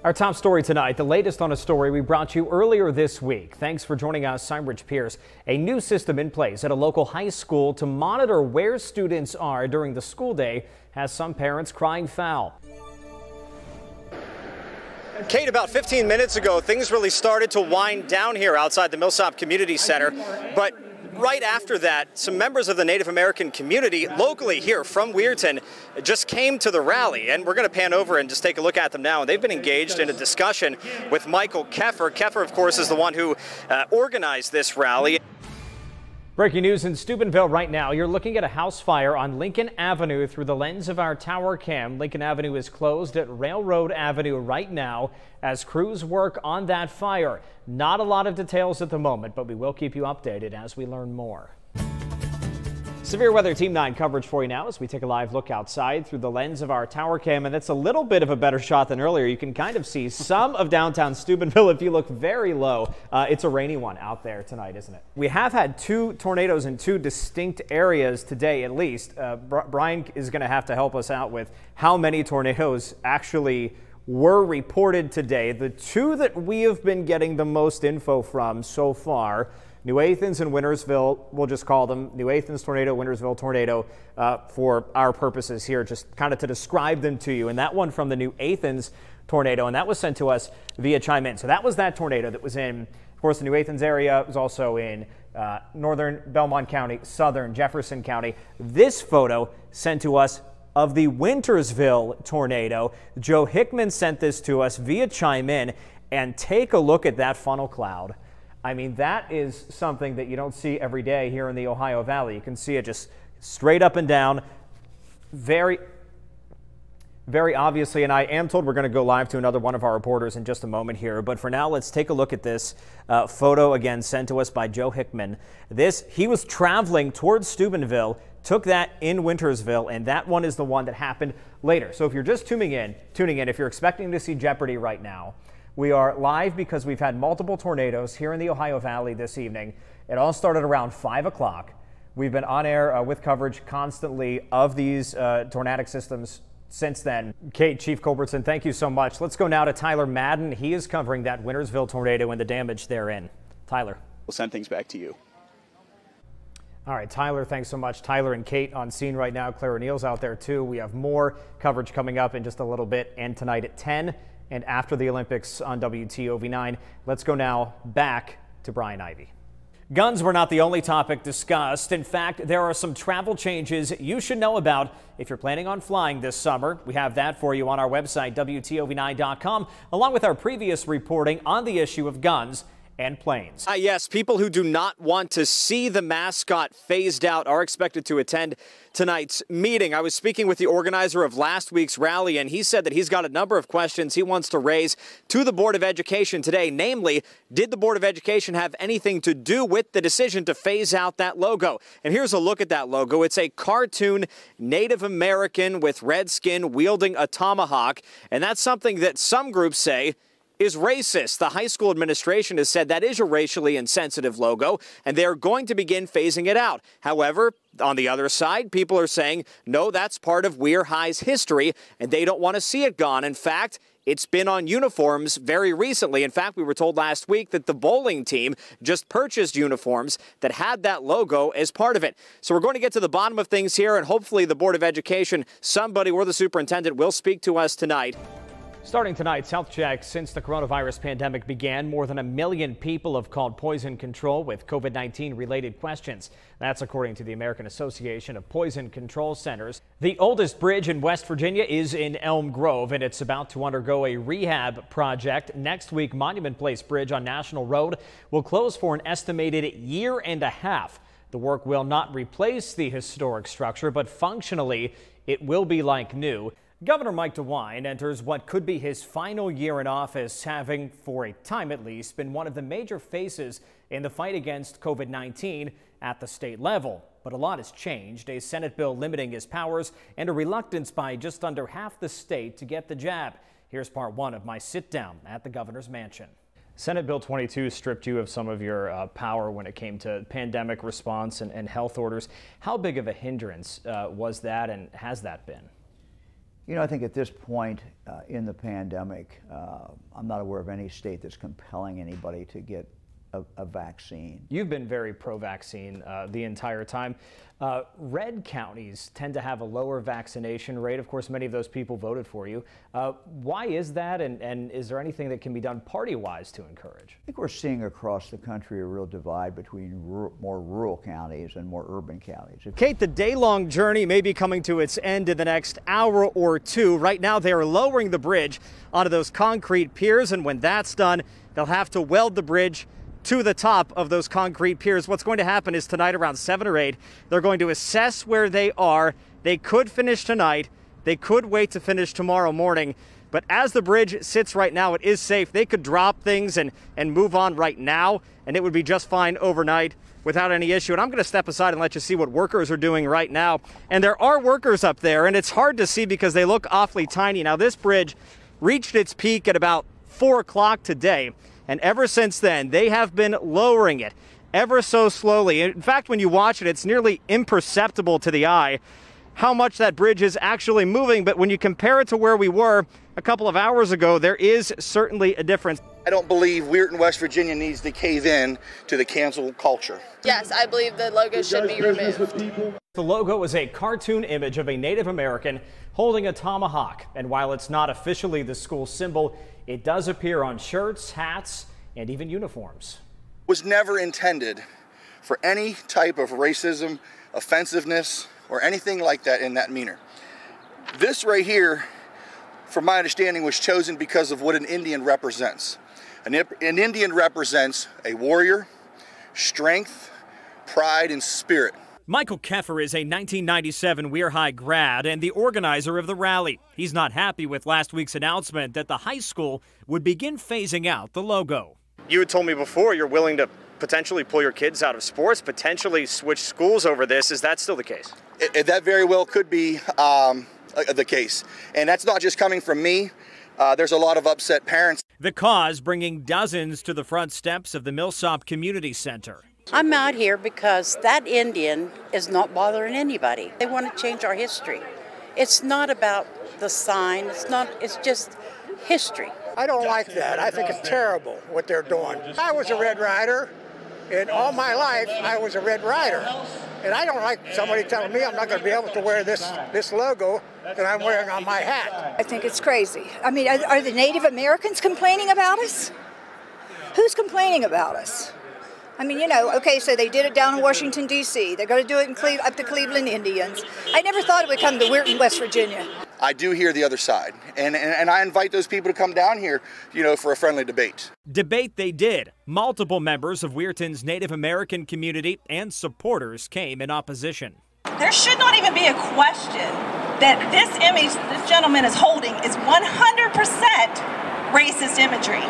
Our top story tonight, the latest on a story we brought you earlier this week. Thanks for joining us. I'm Rich Pierce. A new system in place at a local high school to monitor where students are during the school day has some parents crying foul. Kate, about 15 minutes ago, things really started to wind down here outside the Millsop Community Center. But right after that, some members of the Native American community locally here from Weirton just came to the rally, and we're going to pan over and just take a look at them now. And they've been engaged in a discussion with Michael Keffer. Keffer, of course, is the one who organized this rally. Breaking news in Steubenville right now. You're looking at a house fire on Lincoln Avenue through the lens of our tower cam. Lincoln Avenue is closed at Railroad Avenue right now as crews work on that fire. Not a lot of details at the moment, but we will keep you updated as we learn more. Severe Weather Team 9 coverage for you now as we take a live look outside through the lens of our tower cam, and it's a little bit of a better shot than earlier. You can kind of see some of downtown Steubenville if you look very low. It's a rainy one out there tonight, isn't it? We have had two tornadoes in two distinct areas today, at least. Brian is going to have to help us out with how many tornadoes actually were reported today. The two that we have been getting the most info from so far, New Athens and Wintersville, we'll just call them New Athens tornado, Wintersville tornado for our purposes here, just kind of to describe them to you. And that one from the New Athens tornado, and that was sent to us via Chime In. So that was that tornado that was in, of course, the New Athens area. It was also in northern Belmont County, southern Jefferson County. This photo sent to us of the Wintersville tornado. Joe Hickman sent this to us via Chime In, and take a look at that funnel cloud. I mean, that is something that you don't see every day here in the Ohio Valley. You can see it just straight up and down, very obviously, and I am told we're going to go live to another one of our reporters in just a moment here. But for now, let's take a look at this photo again sent to us by Joe Hickman. He was traveling towards Steubenville, took that in Wintersville, and that one is the one that happened later. So if you're just tuning in, if you're expecting to see Jeopardy right now, we are live because we've had multiple tornadoes here in the Ohio Valley this evening. It all started around 5 o'clock. We've been on air with coverage constantly of these tornadic systems since then. Kate, Chief Culbertson, thank you so much. Let's go now to Tyler Madden. He is covering that Wintersville tornado and the damage therein. Tyler. We'll send things back to you. All right, Tyler, thanks so much. Tyler and Kate on scene right now. Claire O'Neill's out there too. We have more coverage coming up in just a little bit, and tonight at 10 and after the Olympics on WTOV9. Let's go now back to Brian Ivy. Guns were not the only topic discussed. In fact, there are some travel changes you should know about if you're planning on flying this summer. We have that for you on our website, WTOV9.com, along with our previous reporting on the issue of guns and planes. Yes, people who do not want to see the mascot phased out are expected to attend tonight's meeting. I was speaking with the organizer of last week's rally, and he said that he's got a number of questions he wants to raise to the Board of Education today. Namely, did the Board of Education have anything to do with the decision to phase out that logo? And here's a look at that logo. It's a cartoon Native American with red skin wielding a tomahawk, and that's something that some groups say is racist. The high school administration has said that is a racially insensitive logo, and they're going to begin phasing it out. However, on the other side, people are saying, no, that's part of Weir High's history, and they don't want to see it gone. In fact, it's been on uniforms very recently. In fact, we were told last week that the bowling team just purchased uniforms that had that logo as part of it. So we're going to get to the bottom of things here, and hopefully the Board of Education, somebody or the superintendent will speak to us tonight. Starting tonight's health check, since the coronavirus pandemic began, more than 1 million people have called Poison Control with COVID-19 related questions. That's according to the American Association of Poison Control Centers. The oldest bridge in West Virginia is in Elm Grove, and it's about to undergo a rehab project. Next week, Monument Place Bridge on National Road will close for an estimated year and a half. The work will not replace the historic structure, but functionally, it will be like new. Governor Mike DeWine enters what could be his final year in office, having, for a time at least, been one of the major faces in the fight against COVID-19 at the state level. But a lot has changed, a Senate bill limiting his powers and a reluctance by just under half the state to get the jab. Here's part one of my sit down at the governor's mansion. Senate Bill 22 stripped you of some of your power when it came to pandemic response and health orders. How big of a hindrance was that, and has that been? You know, I think at this point in the pandemic, I'm not aware of any state that's compelling anybody to get a vaccine. You've been very pro-vaccine the entire time. Red counties tend to have a lower vaccination rate. Of course, many of those people voted for you. Why is that, and is there anything that can be done party-wise to encourage? I think we're seeing across the country a real divide between more rural counties and more urban counties. Kate, the day-long journey may be coming to its end in the next hour or two. Right now, they are lowering the bridge onto those concrete piers, and when that's done, they'll have to weld the bridge to the top of those concrete piers. What's going to happen is tonight around 7 or 8, they're going to assess where they are. They could finish tonight. They could wait to finish tomorrow morning. But as the bridge sits right now, it is safe. They could drop things and move on right now, and it would be just fine overnight without any issue. And I'm going to step aside and let you see what workers are doing right now. And there are workers up there, and it's hard to see because they look awfully tiny. Now, this bridge reached its peak at about 4 o'clock today. And ever since then, they have been lowering it ever so slowly. In fact, when you watch it, it's nearly imperceptible to the eye how much that bridge is actually moving. But when you compare it to where we were a couple of hours ago, there is certainly a difference. I don't believe Weirton, West Virginia needs to cave in to the cancel culture. Yes, I believe the logo should be removed. The logo is a cartoon image of a Native American holding a tomahawk. And while it's not officially the school symbol, it does appear on shirts, hats, and even uniforms. Was never intended for any type of racism, offensiveness, or anything like that in that manner. This right here, from my understanding, was chosen because of what an Indian represents. An Indian represents a warrior, strength, pride, and spirit. Michael Keffer is a 1997 Weir High grad and the organizer of the rally. He's not happy with last week's announcement that the high school would begin phasing out the logo. You had told me before you're willing to potentially pull your kids out of sports, potentially switch schools over this. Is that still the case? That very well could be the case. And that's not just coming from me. There's a lot of upset parents. The cause bringing dozens to the front steps of the Millsop Community Center. I'm out here because that Indian is not bothering anybody. They want to change our history. It's not about the sign. It's just history. I don't like that. I think it's terrible what they're doing. I was a Red Ryder, and all my life I was a Red Ryder. And I don't like somebody telling me I'm not going to be able to wear this logo that I'm wearing on my hat. I think it's crazy. I mean, are the Native Americans complaining about us? Who's complaining about us? I mean, you know, okay, so they did it down in Washington, D.C. They're going to do it in up the Cleveland Indians. I never thought it would come to Weirton, West Virginia. I do hear the other side, and I invite those people to come down here, you know, for a friendly debate. Debate they did. Multiple members of Weirton's Native American community and supporters came in opposition. There should not even be a question that this image this gentleman is holding is 100% racist imagery.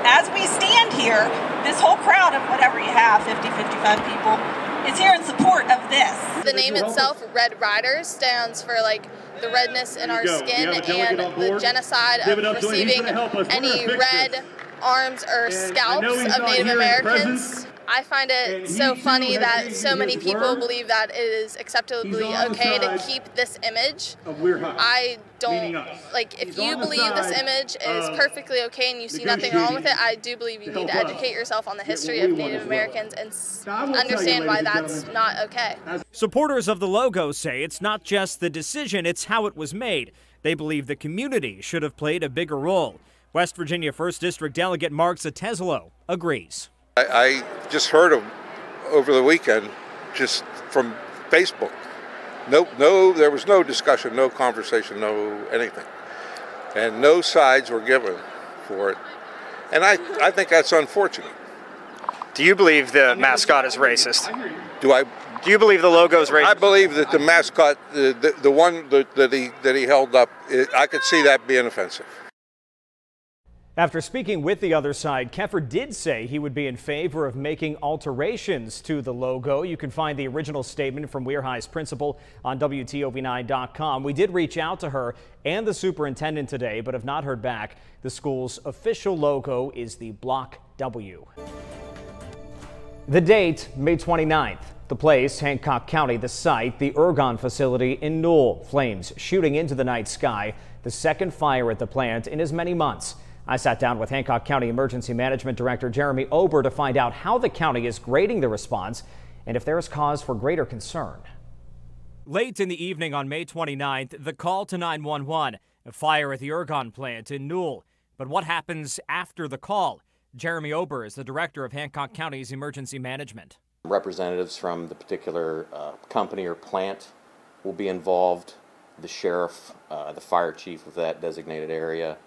As we stand here, this whole crowd of whatever you have, 50, 55 people, is here in support of this. The name itself, Red Riders, stands for like the redness in our skin and the genocide of receiving any red arms or scalps of Native Americans. I find it so funny that so many people believe that it is acceptably okay to keep this image. I don't, like, if you believe this image is perfectly okay and you see nothing wrong with it, I do believe you need to educate yourself on the history of Native Americans and understand why that's not okay. Supporters of the logo say it's not just the decision, it's how it was made. They believe the community should have played a bigger role. West Virginia 1st District Delegate Mark Sateslo agrees. I just heard him over the weekend, just from Facebook. No, there was no discussion, no conversation, no anything. And no sides were given for it. And I think that's unfortunate. Do you believe the mascot is racist? Do you believe the logo is racist? I believe that the mascot, the one that he held up, I could see that being offensive. After speaking with the other side, Keffer did say he would be in favor of making alterations to the logo. You can find the original statement from Weir High's principal on WTOV9.com. We did reach out to her and the superintendent today, but have not heard back. The school's official logo is the Block W. The date, May 29th. The place, Hancock County, the site, the Ergon facility in Newell. Flames shooting into the night sky, the second fire at the plant in as many months. I sat down with Hancock County Emergency Management Director Jeremy Ober to find out how the county is grading the response and if there is cause for greater concern. Late in the evening on May 29th, the call to 911, a fire at the Ergon plant in Newell. But what happens after the call? Jeremy Ober is the director of Hancock County's Emergency Management. Representatives from the particular company or plant will be involved, the sheriff, the fire chief of that designated area,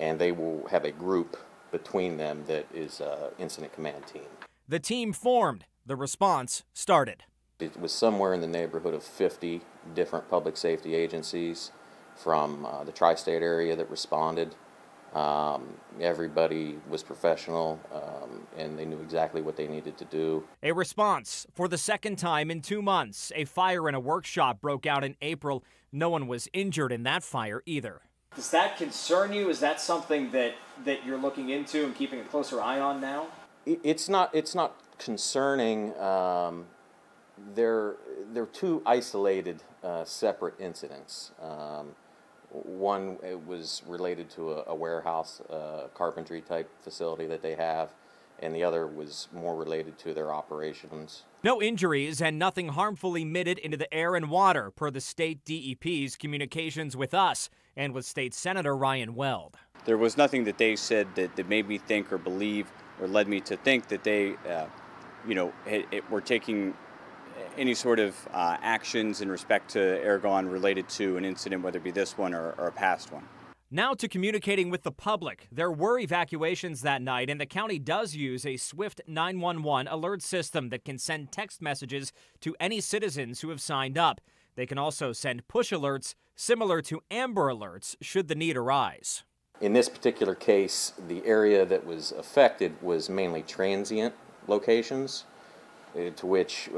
and they will have a group between them that is incident command team. The team formed. The response started. It was somewhere in the neighborhood of 50 different public safety agencies from the tri-state area that responded. Everybody was professional, and they knew exactly what they needed to do. A response for the second time in 2 months. A fire in a workshop broke out in April. No one was injured in that fire either. Does that concern you? Is that something that you're looking into and keeping a closer eye on now? It's not concerning. They're two isolated, separate incidents. One, it was related to a warehouse, carpentry type facility that they have, and the other was more related to their operations. No injuries and nothing harmful emitted into the air and water, per the state DEP's communications with us and with State Senator Ryan Weld. There was nothing that they said that made me think or believe or led me to think that they, were taking any sort of actions in respect to Ergon related to an incident, whether it be this one or a past one. Now to communicating with the public. There were evacuations that night, and the county does use a Swift 911 alert system that can send text messages to any citizens who have signed up. They can also send push alerts similar to Amber Alerts should the need arise. In this particular case, the area that was affected was mainly transient locations, to which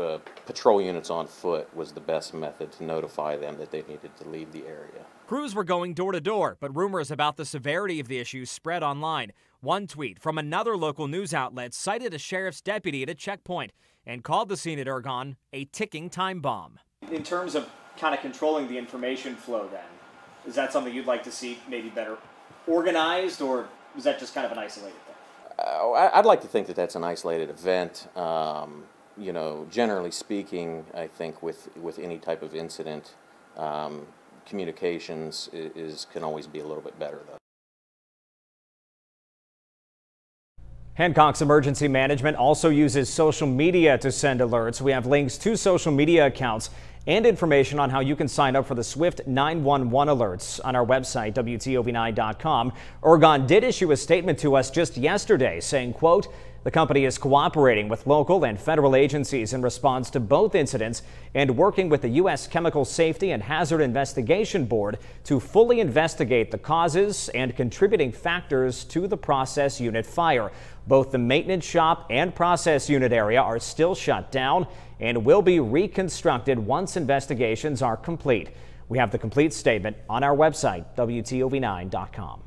patrol units on foot was the best method to notify them that they needed to leave the area. Crews were going door to door, but rumors about the severity of the issue spread online. One tweet from another local news outlet cited a sheriff's deputy at a checkpoint and called the scene at Ergon a ticking time bomb. In terms of kind of controlling the information flow then, is that something you'd like to see maybe better organized, or was that just kind of an isolated thing? I'd like to think that that's an isolated event. Generally speaking, I think with any type of incident, communications can always be a little bit better, though. Hancock's Emergency Management also uses social media to send alerts. We have links to social media accounts and information on how you can sign up for the Swift 911 alerts on our website, WTOV9.com. Ergon did issue a statement to us just yesterday saying, quote, the company is cooperating with local and federal agencies in response to both incidents and working with the U.S. Chemical Safety and Hazard Investigation Board to fully investigate the causes and contributing factors to the process unit fire. Both the maintenance shop and process unit area are still shut down and will be reconstructed once investigations are complete. We have the complete statement on our website, WTOV9.com.